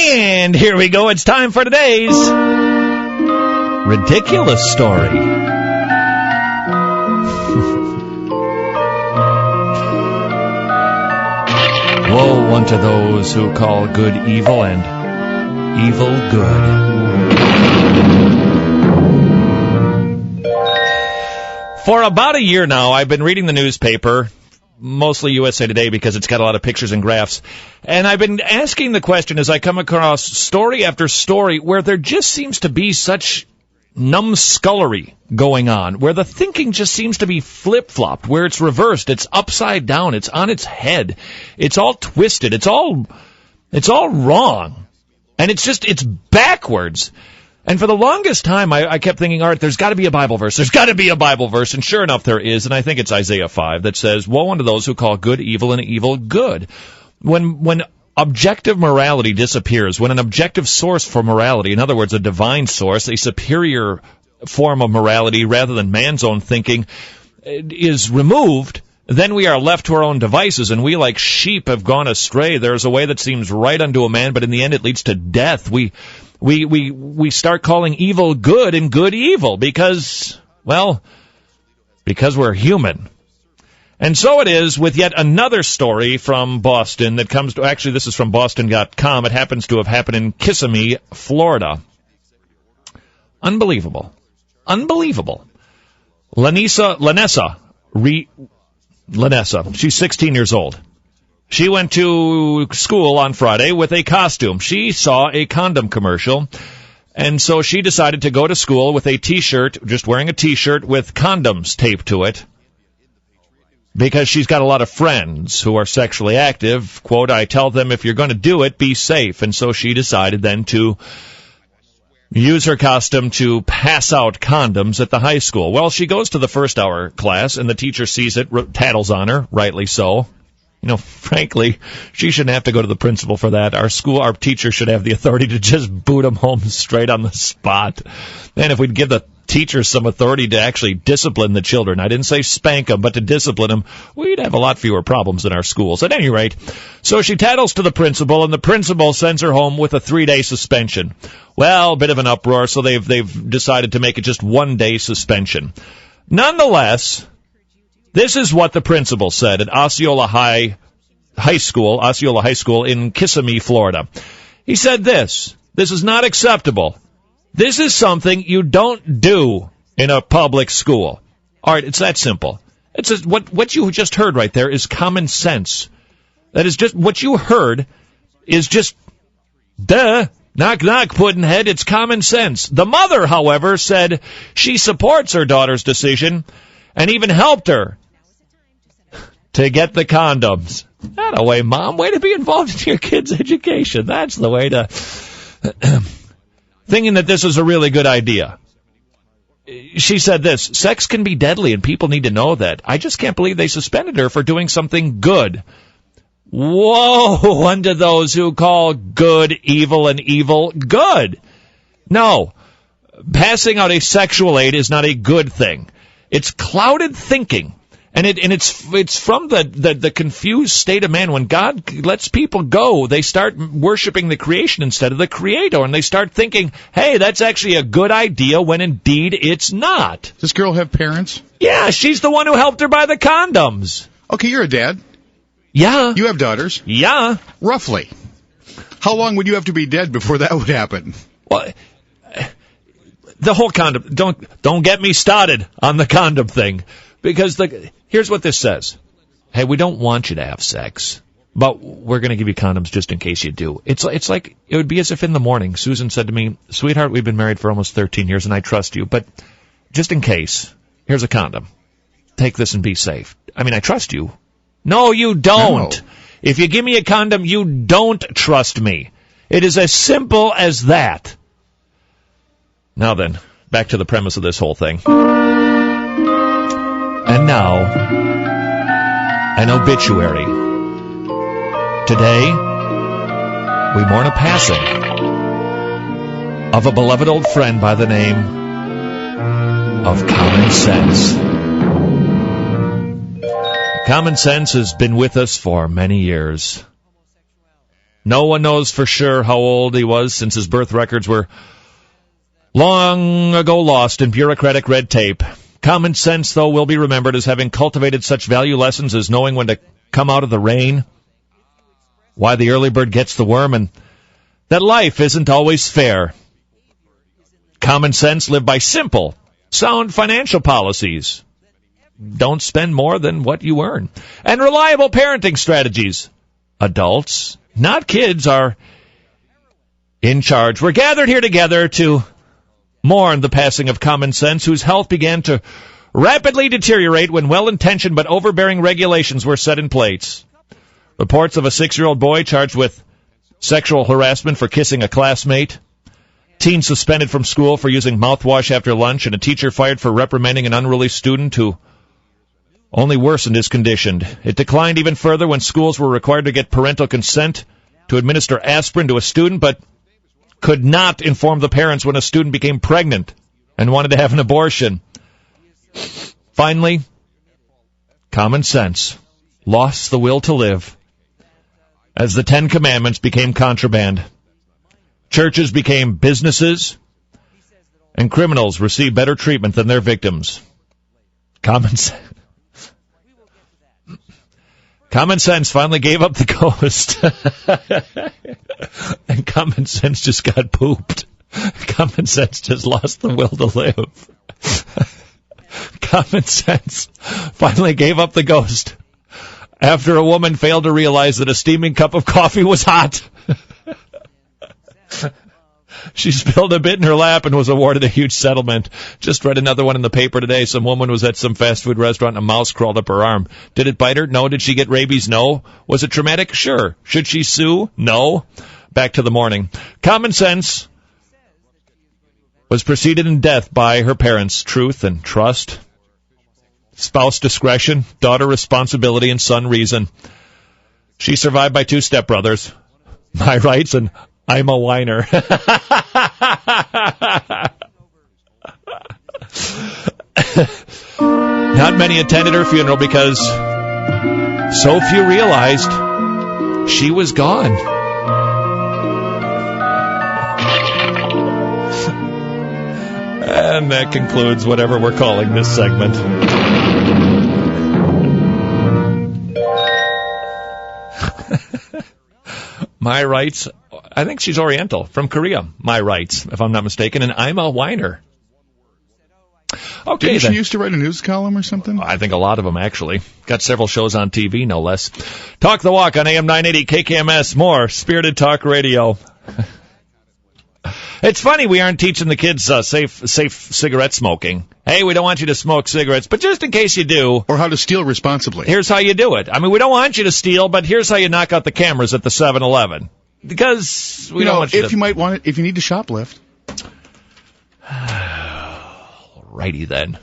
And here we go. It's time for today's ridiculous story. Woe unto those who call good evil and evil good. For about a year now, I've been reading the newspaper, mostly USA Today because it's got a lot of pictures and graphs, and I've been asking the question as I come across story after story where there just seems to be such numbskullery going on, where the thinking just seems to be flip-flopped, where it's reversed, it's upside down, it's on its head, it's all twisted, it's all wrong, and it's backwards. And for the longest time, I kept thinking, all right, there's got to be a Bible verse. There's got to be a Bible verse. And sure enough, there is. And I think it's Isaiah 5 that says, woe unto those who call good evil and evil good. When objective morality disappears, when an objective source for morality, in other words, a divine source, a superior form of morality rather than man's own thinking, is removed, then we are left to our own devices, and we, like sheep, have gone astray. There's a way that seems right unto a man, but in the end it leads to death. We start calling evil good and good evil because we're human. And so it is with yet another story from Boston that comes to, actually this is from Boston.com. It happens to have happened in Kissimmee, Florida. Unbelievable. Lanessa, she's 16 years old. She went to school on Friday with a costume. She saw a condom commercial, and so she decided to go to school with a T-shirt, just wearing a T-shirt with condoms taped to it, because she's got a lot of friends who are sexually active. Quote, I tell them, if you're going to do it, be safe. And so she decided then to use her costume to pass out condoms at the high school. Well, she goes to the first hour class, and the teacher sees it, tattles on her, rightly so. You know, frankly, she shouldn't have to go to the principal for that. Our teacher should have the authority to just boot them home straight on the spot. And if we'd give the teachers some authority to actually discipline the children, I didn't say spank them, but to discipline them, we'd have a lot fewer problems in our schools. At any rate, so she tattles to the principal, and the principal sends her home with a 3-day suspension. Well, a bit of an uproar, so they've decided to make it just 1-day suspension. Nonetheless, this is what the principal said at Osceola High School in Kissimmee, Florida. He said this is not acceptable. This is something you don't do in a public school. All right, it's that simple. It's just, what you just heard right there is common sense. That is just what you heard is just, duh, knock, knock, Puddinhead. It's common sense. The mother, however, said she supports her daughter's decision and even helped her to get the condoms. That way, Mom. Way to be involved in your kid's education. That's the way to... Thinking that this is a really good idea. She said this, sex can be deadly and people need to know that. I just can't believe they suspended her for doing something good. Woe unto those who call good evil and evil good. No, passing out a sexual aid is not a good thing. It's clouded thinking. And it's from the confused state of man. When God lets people go, they start worshiping the creation instead of the Creator, and they start thinking, hey, that's actually a good idea, when indeed it's not. Does this girl have parents? Yeah, she's the one who helped her buy the condoms. Okay, you're a dad. Yeah. You have daughters. Yeah. Roughly. How long would you have to be dead before that would happen? Well, the whole condom, don't get me started on the condom thing. Because here's what this says. Hey, we don't want you to have sex, but we're going to give you condoms just in case you do. It's like, it would be as if in the morning, Susan said to me, sweetheart, we've been married for almost 13 years and I trust you, but just in case, here's a condom. Take this and be safe. I mean, I trust you. No, you don't. No. If you give me a condom, you don't trust me. It is as simple as that. Now then, back to the premise of this whole thing. And now, an obituary. Today, we mourn a passing of a beloved old friend by the name of Common Sense. Common Sense has been with us for many years. No one knows for sure how old he was, since his birth records were long ago lost in bureaucratic red tape. Common sense, though, will be remembered as having cultivated such value lessons as knowing when to come out of the rain, why the early bird gets the worm, and that life isn't always fair. Common sense lived by simple, sound financial policies. Don't spend more than what you earn. And reliable parenting strategies. Adults, not kids, are in charge. We're gathered here together to mourn the passing of common sense, whose health began to rapidly deteriorate when well-intentioned but overbearing regulations were set in place. Reports of a 6-year-old boy charged with sexual harassment for kissing a classmate, teen suspended from school for using mouthwash after lunch, and a teacher fired for reprimanding an unruly student who only worsened his condition. It declined even further when schools were required to get parental consent to administer aspirin to a student, but could not inform the parents when a student became pregnant and wanted to have an abortion. Finally, common sense lost the will to live as the 10 Commandments became contraband. Churches became businesses, and criminals received better treatment than their victims. Common sense finally gave up the ghost. And common sense just got pooped. Common sense just lost the will to live. Common sense finally gave up the ghost after a woman failed to realize that a steaming cup of coffee was hot. She spilled a bit in her lap and was awarded a huge settlement. Just read another one in the paper today. Some woman was at some fast food restaurant and a mouse crawled up her arm. Did it bite her? No. Did she get rabies? No. Was it traumatic? Sure. Should she sue? No. Back to the morning. Common sense was preceded in death by her parents' truth and trust, spouse discretion, daughter responsibility, and son reason. She survived by 2 stepbrothers, my rights, and I'm a whiner. Not many attended her funeral because so few realized she was gone. And that concludes whatever we're calling this segment. My rights. I think she's Oriental, from Korea. My rights, if I'm not mistaken. And I'm a whiner. Okay, didn't she used to write a news column or something? I think a lot of them, actually. Got several shows on TV, no less. Talk the Walk on AM 980 KKMS. More Spirited Talk Radio. It's funny we aren't teaching the kids safe cigarette smoking. Hey, we don't want you to smoke cigarettes, but just in case you do. Or how to steal responsibly. Here's how you do it. I mean, we don't want you to steal, but here's how you knock out the cameras at the 7-Eleven. Because we don't want you if you might want it, if you need to shoplift. Righty then.